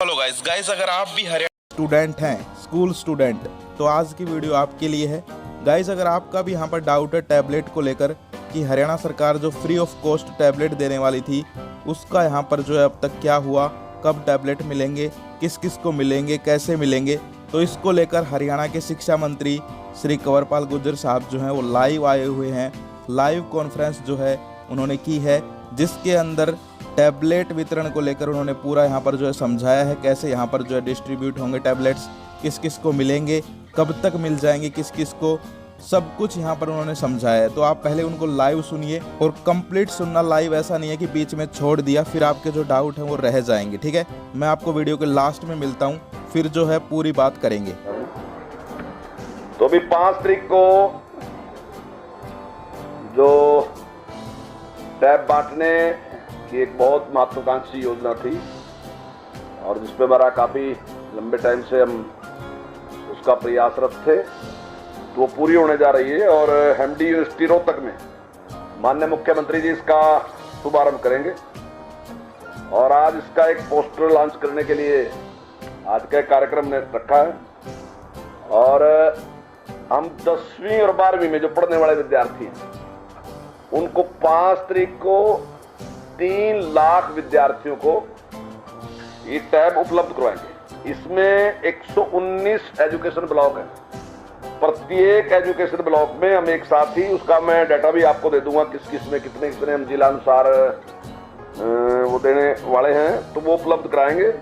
Hello guys अगर आप भी हरियाणा स्टूडेंट हैं, स्कूल स्टूडेंट, तो आज की वीडियो आपके लिए है। गाइस अगर आपका भी यहाँ पर डाउट है टैबलेट को लेकर कि हरियाणा सरकार जो फ्री ऑफ कॉस्ट टैबलेट देने वाली थी उसका यहाँ पर जो है अब तक क्या हुआ, कब टैबलेट मिलेंगे, किस किस को मिलेंगे, कैसे मिलेंगे, तो इसको लेकर हरियाणा के शिक्षा मंत्री श्री कंवरपाल गुर्जर साहब जो हैं वो लाइव आए हुए हैं। लाइव कॉन्फ्रेंस जो है उन्होंने की है, जिसके अंदर टैबलेट वितरण को लेकर उन्होंने पूरा यहाँ पर जो है समझाया है, कैसे यहाँ पर जो है डिस्ट्रीब्यूट होंगे टैबलेट्स, किस किस को मिलेंगे, कब तक मिल जाएंगे किस किस को, सब कुछ यहाँ पर उन्होंने समझाया है। तो आप पहले उनको लाइव सुनिए और कंप्लीट सुनना लाइव, ऐसा नहीं है कि बीच में छोड़ दिया फिर आपके जो डाउट हैं वो रह जाएंगे। ठीक है, मैं आपको वीडियो के लास्ट में मिलता हूँ, फिर जो है पूरी बात करेंगे। तो अभी 5 तारीख को जो टैब बांटने की एक बहुत महत्वाकांक्षी योजना थी और जिसपे हमारा काफ़ी लंबे टाइम से हम उसका प्रयासरत थे, तो वो पूरी होने जा रही है और एमडी यूनिवर्सिटी रोहतक में माननीय मुख्यमंत्री जी इसका शुभारंभ करेंगे। और आज इसका एक पोस्टर लॉन्च करने के लिए आज का कार्यक्रम ने रखा है। और हम 10वीं और 12वीं में जो पढ़ने वाले विद्यार्थी हैं उनको 5 तारीख को 3 लाख विद्यार्थियों को ये टैब उपलब्ध करवाएंगे। इसमें 119 एजुकेशन ब्लॉक है। प्रत्येक एजुकेशन ब्लॉक में हम एक साथ ही उसका मैं डाटा भी आपको दे दूंगा, किस किस में कितने कितने हम जिला अनुसार वो देने वाले हैं, तो वो उपलब्ध कराएंगे।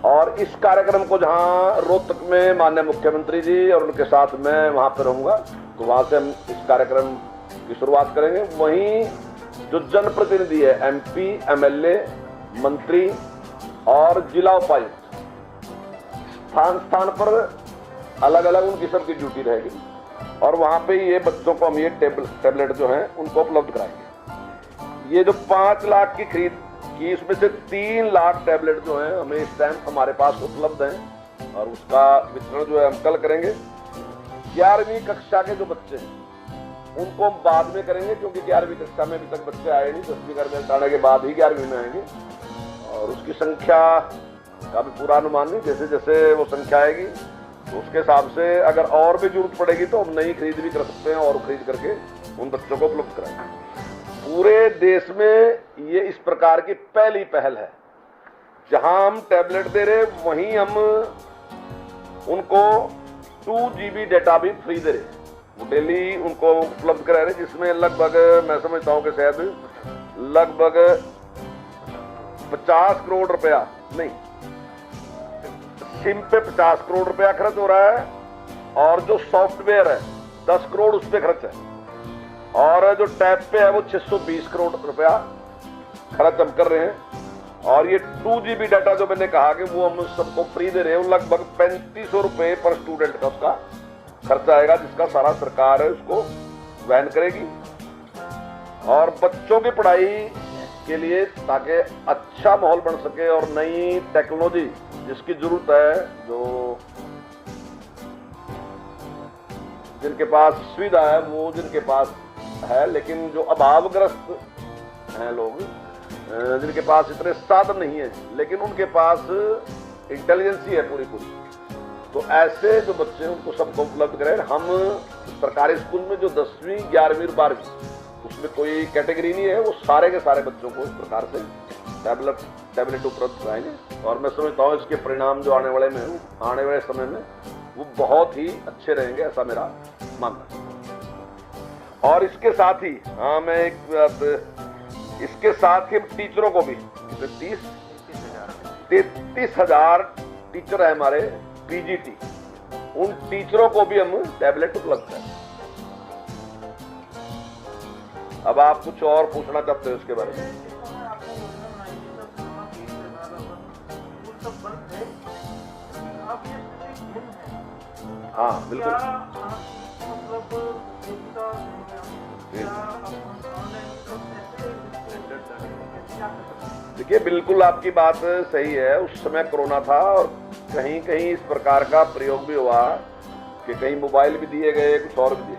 और इस कार्यक्रम को जहां रोहतक में माननीय मुख्यमंत्री जी और उनके साथ मैं वहां पर रहूंगा, तो वहां से हम इस कार्यक्रम की शुरुआत करेंगे। वहीं जो जनप्रतिनिधि है, एमपी, एमएलए, मंत्री और जिला उपायुक्त, स्थान स्थान पर अलग अलग उनकी सबकी ड्यूटी रहेगी और वहां पे ये बच्चों को हम ये टैबलेट जो है उनको उपलब्ध कराएंगे। ये जो 5 लाख की खरीद की, इसमें से 3 लाख टैबलेट जो है हमें इस टाइम हमारे पास उपलब्ध हैं और उसका वितरण जो है हम कल करेंगे। 11वीं कक्षा के जो बच्चे हैं उनको हम बाद में करेंगे, क्योंकि 11वीं कक्षा में अभी तक बच्चे आए नहीं, 10वीं का रिजल्ट आने के बाद ही 11वीं में आएंगे और उसकी संख्या का भी पूरा अनुमान नहीं, जैसे जैसे वो संख्या आएगी तो उसके हिसाब से अगर और भी जरूरत पड़ेगी तो हम नई खरीद भी कर सकते हैं और खरीद करके उन बच्चों को उपलब्ध कराएंगे। पूरे देश में ये इस प्रकार की पहली पहल है, जहां हम टैबलेट दे रहे वहीं हम उनको 2 GB डाटा भी फ्री दे रहे, वो डेली उनको उपलब्ध करा रहे, जिसमें लगभग मैं समझता हूं कि शायद लगभग 50 करोड़ रुपया नहीं, सिम पे 50 करोड़ रुपया खर्च हो रहा है और जो सॉफ्टवेयर है 10 करोड़ उस पे खर्च है और जो टैब पे है वो 620 करोड़ रुपया खर्च हम कर रहे हैं। और ये 2 GB डाटा जो मैंने कहा कि वो हम सबको फ्री दे रहे हैं, लगभग 3500 रुपए पर स्टूडेंट का उसका खर्चा आएगा, जिसका सारा सरकार है उसको वहन करेगी। और बच्चों की पढ़ाई के लिए ताकि अच्छा माहौल बन सके और नई टेक्नोलॉजी जिसकी जरूरत है, जो जिनके पास सुविधा है वो जिनके पास है, लेकिन जो अभावग्रस्त हैं लोग, जिनके पास इतने साधन नहीं है लेकिन उनके पास इंटेलिजेंसी है पूरी, तो ऐसे जो बच्चे हैं उनको सबको उपलब्ध करें। हम सरकारी स्कूल में जो 10वीं, 11वीं और 12वीं उसमें कोई कैटेगरी नहीं है, वो सारे के सारे बच्चों को इस प्रकार से टैबलेट उपलब्ध कराएंगे और मैं समझता हूँ इसके परिणाम जो आने वाले समय में वो बहुत ही अच्छे रहेंगे, ऐसा मेरा मानना है। और इसके साथ ही मैं एक बात, इसके साथ ही हम टीचरों को भी 33,000 टीचर है हमारे पीजीटी, उन टीचरों को भी हम टैबलेट उपलब्ध करें। अब आप कुछ और पूछना चाहते हो इसके बारे में? हाँ बिल्कुल, देखिए बिल्कुल आपकी बात सही है। उस समय कोरोना था और कहीं कहीं इस प्रकार का प्रयोग भी हुआ कि कहीं मोबाइल भी दिए गए, कुछ और भी दिए।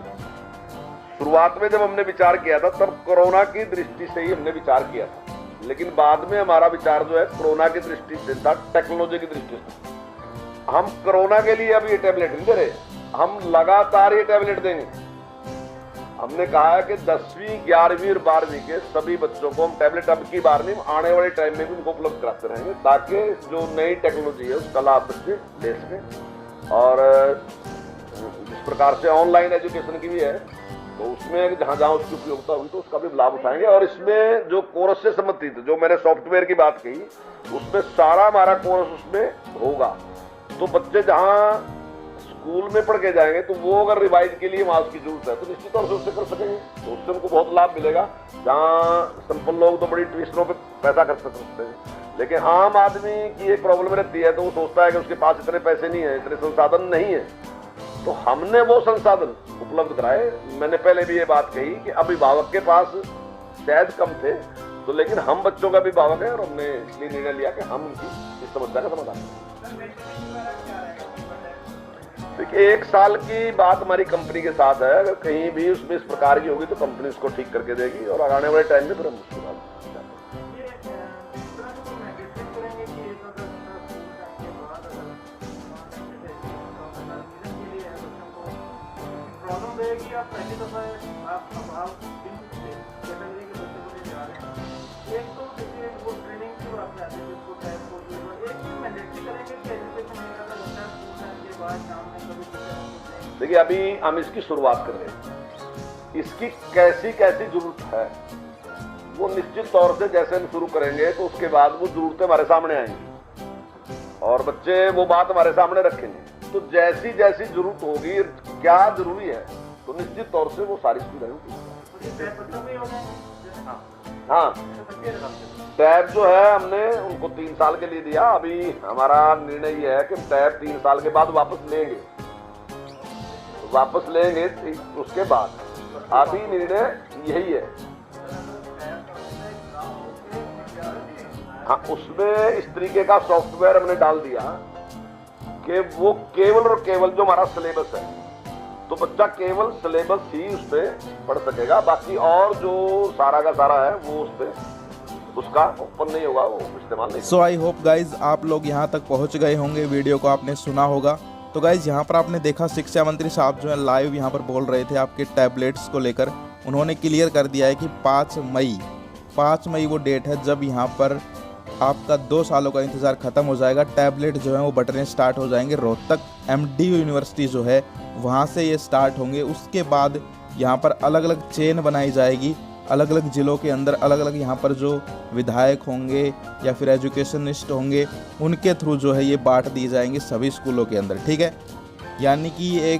शुरुआत में जब हमने विचार किया था तब कोरोना की दृष्टि से ही हमने विचार किया था लेकिन बाद में हमारा विचार जो है कोरोना की दृष्टि से था, टेक्नोलॉजी की दृष्टि से। हम कोरोना के लिए अब ये टैबलेट नहीं दे रहे, हम लगातार ये टैबलेट देंगे। हमने कहा है कि 10वीं 11वीं और 12वीं के सभी बच्चों को हम टैबलेट अब की बार नहीं, आने वाले टाइम में भी उनको उपलब्ध कराते रहेंगे, ताकि जो नई टेक्नोलॉजी है उसका लाभ बच्चे ले सकें। और जिस प्रकार से ऑनलाइन एजुकेशन की भी है, तो उसमें जहाँ जहाँ उसकी उपयोगिता होगी तो उसका भी लाभ उठाएंगे। और इसमें जो कोर्स से संबंधित जो मैंने सॉफ्टवेयर की बात कही, उसमें सारा हमारा कोर्स उसमें होगा। तो बच्चे जहाँ स्कूल में पढ़ के जाएंगे तो वो अगर रिवाइज के लिए वहाँ उसकी जरूरत है तो निश्चित तौर से उससे कर सकेंगे, तो उससे उनको बहुत लाभ मिलेगा। जहाँ संपन्न लोग तो बड़ी ट्यूशनों पे पैसा खर्च कर सकते हैं, लेकिन आम आदमी की एक प्रॉब्लम रहती है, तो वो सोचता है कि उसके पास इतने पैसे नहीं है, इतने संसाधन नहीं है। तो हमने वो संसाधन उपलब्ध कराए। मैंने पहले भी ये बात कही कि अभिभावक के पास शायद कम थे, तो लेकिन हम बच्चों का अभिभावक है और हमने इसलिए निर्णय लिया कि हम उनकी इस समस्या का समाधान करें। देखिए, 1 साल की बात हमारी कंपनी के साथ है। अगर कहीं भी उसमें इस प्रकार की होगी तो कंपनी उसको ठीक करके देगी, और आने वाले टाइम में फिर हम उसके बाद रहेगी। आप पहली दफा आप कैटेगरी के बच्चों को ले जा रहे हैं, एक तो देखिए वो ट्रेनिंग की बात में आती है, जिसको टाइप को एक चीज मैंडेटरी करेंगे कि एजुकेशन मिलेगा तो बच्चा स्कूल के बाद शाम में कभी। देखिए, अभी हम इसकी शुरुआत कर रहे हैं। इसकी कैसी कैसी जरूरत है वो निश्चित तौर से जैसे हम शुरू करेंगे तो उसके बाद वो जरूरतें हमारे सामने आएंगी और बच्चे वो बात हमारे सामने रखेंगे। तो जैसी जैसी जरूरत होगी, क्या जरूरी है, तो निश्चित तौर से वो सारी सुविधाएं होगी। हाँ, टैब जो है हमने उनको 3 साल के लिए दिया। अभी हमारा निर्णय ये है कि टैब 3 साल के बाद वापस लेंगे, उसके बाद अभी निर्णय यही है। हाँ, उसमें इस तरीके का सॉफ्टवेयर हमने डाल दिया कि वो केवल और केवल जो हमारा सिलेबस है, तो बच्चा केवल सिलेबस ही उस पर पढ़ सकेगा, बाकी और जो सारा का सारा है वो उस पर उसका ओपन नहीं होगा, वो इस्तेमाल नहीं। सो आई होप गाइज आप लोग यहाँ तक पहुँच गए होंगे, वीडियो को आपने सुना होगा। तो गाइज यहाँ पर आपने देखा शिक्षा मंत्री साहब जो है लाइव यहाँ पर बोल रहे थे आपके टैबलेट्स को लेकर। उन्होंने क्लियर कर दिया है कि 5 मई वो डेट है जब यहाँ पर आपका 2 सालों का इंतज़ार ख़त्म हो जाएगा। टैबलेट जो है वो बटने स्टार्ट हो जाएंगे। रोहतक MD यूनिवर्सिटी जो है वहाँ से ये स्टार्ट होंगे। उसके बाद यहाँ पर अलग अलग चेन बनाई जाएगी, अलग अलग ज़िलों के अंदर अलग अलग यहाँ पर जो विधायक होंगे या फिर एजुकेशनिस्ट होंगे उनके थ्रू जो है ये बांट दी जाएंगे सभी स्कूलों के अंदर, ठीक है। यानी कि ये एक